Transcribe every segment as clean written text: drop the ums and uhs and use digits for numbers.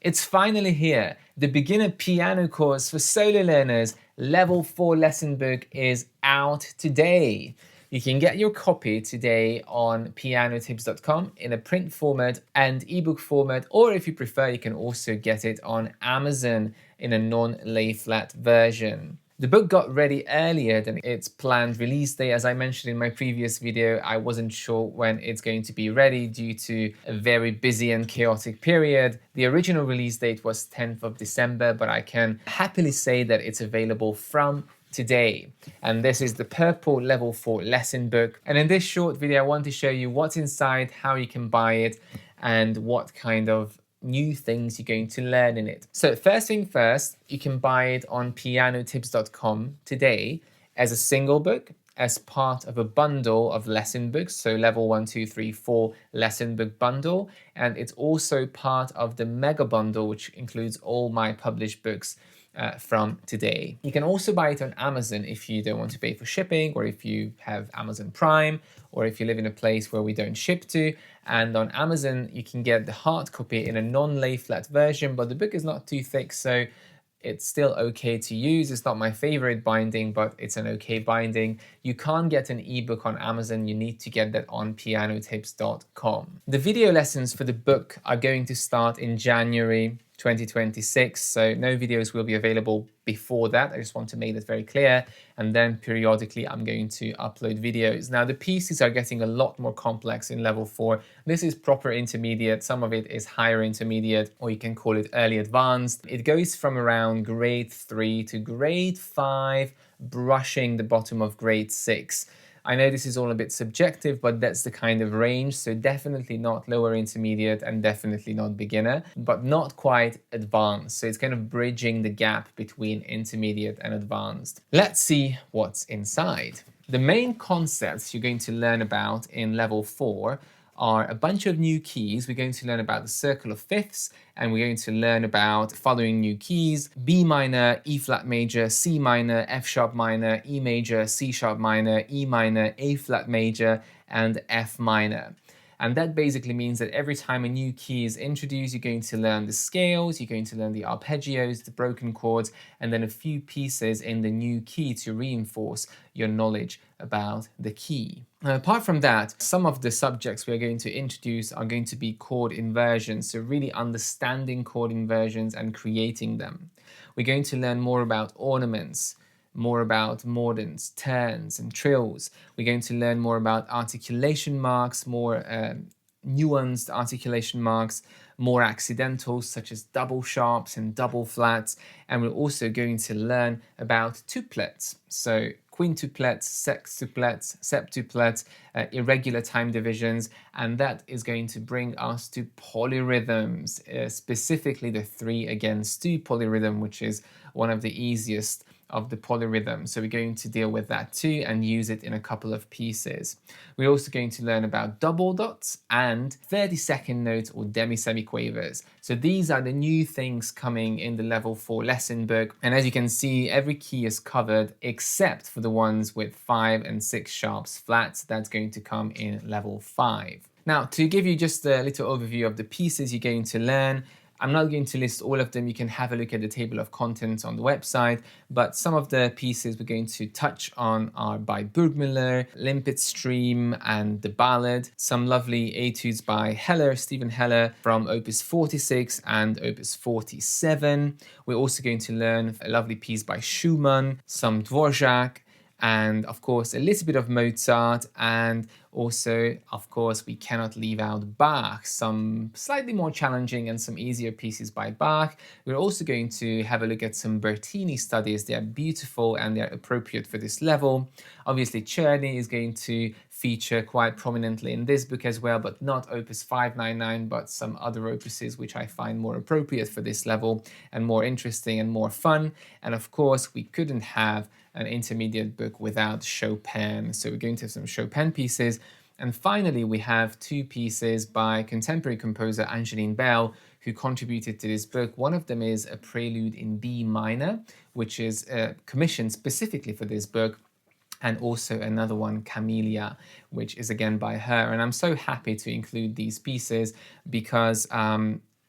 It's finally here. The beginner piano course for solo learners, level 4 lesson book is out today. You can get your copy today on pianotips.com in a print format and ebook format, or if you prefer, you can also get it on Amazon in a non-lay flat version. The book got ready earlier than its planned release date. As I mentioned in my previous video, I wasn't sure when it's going to be ready due to a very busy and chaotic period. The original release date was 10th of December, but I can happily say that it's available from today. And this is the purple level 4 lesson book. And in this short video, I want to show you what's inside, how you can buy it, and what kind of new things you're going to learn in it. So first thing first, you can buy it on pianotips.com today as a single book, as part of a bundle of lesson books, so level 1, 2, 3, 4 lesson book bundle, and it's also part of the mega bundle, which includes all my published books from today. You can also buy it on Amazon if you don't want to pay for shipping, or if you have Amazon Prime, or if you live in a place where we don't ship to. And on Amazon, you can get the hard copy in a non-lay flat version, but the book is not too thick, so it's still okay to use. It's not my favorite binding, but it's an okay binding. You can't get an ebook on Amazon. You need to get that on pianotips.com. The video lessons for the book are going to start in January 2026, so no videos will be available before that. I just want to make that very clear, and then periodically I'm going to upload videos. Now the pieces are getting a lot more complex in level 4. This is proper intermediate, some of it is higher intermediate, or you can call it early advanced. It goes from around grade 3 to grade 5, brushing the bottom of grade 6. I know this is all a bit subjective, but that's the kind of range, so definitely not lower intermediate and definitely not beginner, but not quite advanced, so it's kind of bridging the gap between intermediate and advanced. Let's see what's inside. The main concepts you're going to learn about in level 4 are a bunch of new keys. We're going to learn about the circle of fifths, and we're going to learn about following new keys: B minor, E flat major, C minor, F sharp minor, E major, C sharp minor, E minor, A flat major, and F minor. And that basically means that every time a new key is introduced, you're going to learn the scales, you're going to learn the arpeggios, the broken chords, and then a few pieces in the new key to reinforce your knowledge about the key. Now, apart from that, some of the subjects we're going to introduce are going to be chord inversions, so really understanding chord inversions and creating them. We're going to learn more about ornaments, more about mordents, turns, and trills. We're going to learn more about articulation marks, more nuanced articulation marks, more accidentals such as double sharps and double flats, and we're also going to learn about tuplets. So quintuplets, sextuplets, septuplets, irregular time divisions, and that is going to bring us to polyrhythms, specifically the 3 against 2 polyrhythm, which is one of the easiest of the polyrhythms. So we're going to deal with that too and use it in a couple of pieces. We're also going to learn about double dots and 30-second notes or demi-semiquavers. So these are the new things coming in the level 4 lesson book. And as you can see, every key is covered except for the ones with 5 and 6 sharps flats. That's going to come in level 5. Now, to give you just a little overview of the pieces you're going to learn, I'm not going to list all of them. You can have a look at the table of contents on the website, but some of the pieces we're going to touch on are by Burgmüller, Limpid Stream, and The Ballad. Some lovely etudes by Heller, Stephen Heller, from Opus 46 and Opus 47. We're also going to learn a lovely piece by Schumann, some Dvorak, and of course a little bit of Mozart, and also of course we cannot leave out Bach, some slightly more challenging and some easier pieces by Bach. We're also going to have a look at some Bertini studies. They are beautiful and they're appropriate for this level. Obviously Czerny is going to feature quite prominently in this book as well, but not Opus 599, but some other opuses which I find more appropriate for this level and more interesting and more fun. And of course we couldn't have an intermediate book without Chopin, so we're going to have some Chopin pieces. And finally we have 2 pieces by contemporary composer Angeline Bell, who contributed to this book. One of them is a prelude in B minor, which is commissioned specifically for this book, and also another one, Camellia, which is again by her. And I'm so happy to include these pieces because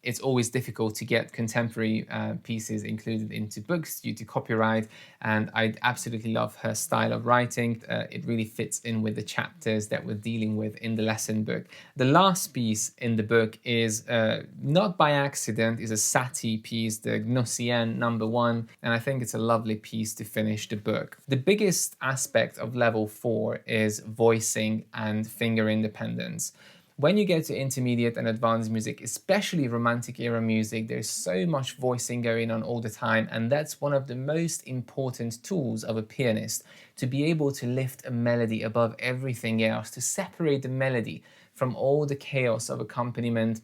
it's always difficult to get contemporary pieces included into books due to copyright, and I absolutely love her style of writing. It really fits in with the chapters that we're dealing with in the lesson book. The last piece in the book is not by accident, is a Satie piece, the Gnossienne #1, and I think it's a lovely piece to finish the book. The biggest aspect of level 4 is voicing and finger independence. When you get to intermediate and advanced music, especially romantic era music, there's so much voicing going on all the time, and that's one of the most important tools of a pianist, to be able to lift a melody above everything else, to separate the melody from all the chaos of accompaniment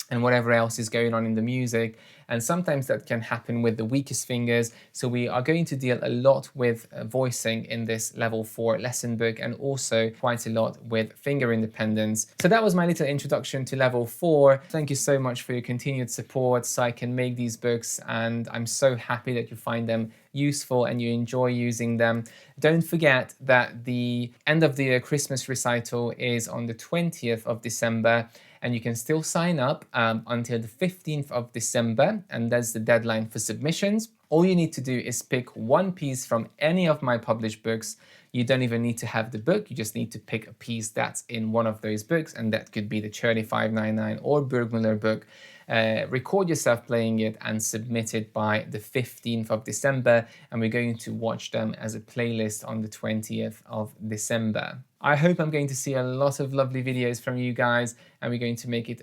and whatever else is going on in the music. And sometimes that can happen with the weakest fingers. So we are going to deal a lot with voicing in this level 4 lesson book, and also quite a lot with finger independence. So that was my little introduction to level 4. Thank you so much for your continued support so I can make these books, and I'm so happy that you find them useful and you enjoy using them. Don't forget that the end of the year Christmas recital is on the 20th of December, and you can still sign up until the 15th of December, and that's the deadline for submissions. All you need to do is pick one piece from any of my published books. You don't even need to have the book, you just need to pick a piece that's in one of those books, and that could be the Czerny 599 or Burgmüller book. Record yourself playing it and submit it by the 15th of December, and we're going to watch them as a playlist on the 20th of December. I hope I'm going to see a lot of lovely videos from you guys, and we're going to make it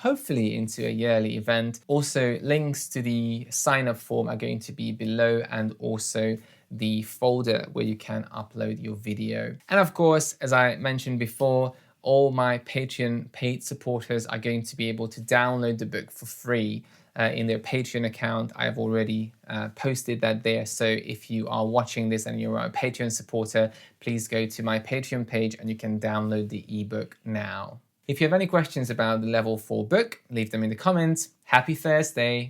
hopefully into a yearly event. Also, links to the sign-up form are going to be below, and also the folder where you can upload your video. And of course, as I mentioned before, all my Patreon paid supporters are going to be able to download the book for free in their Patreon account. I've already posted that there. So if you are watching this and you're a Patreon supporter, please go to my Patreon page and you can download the ebook now. If you have any questions about the level 4 book, leave them in the comments. Happy Thursday!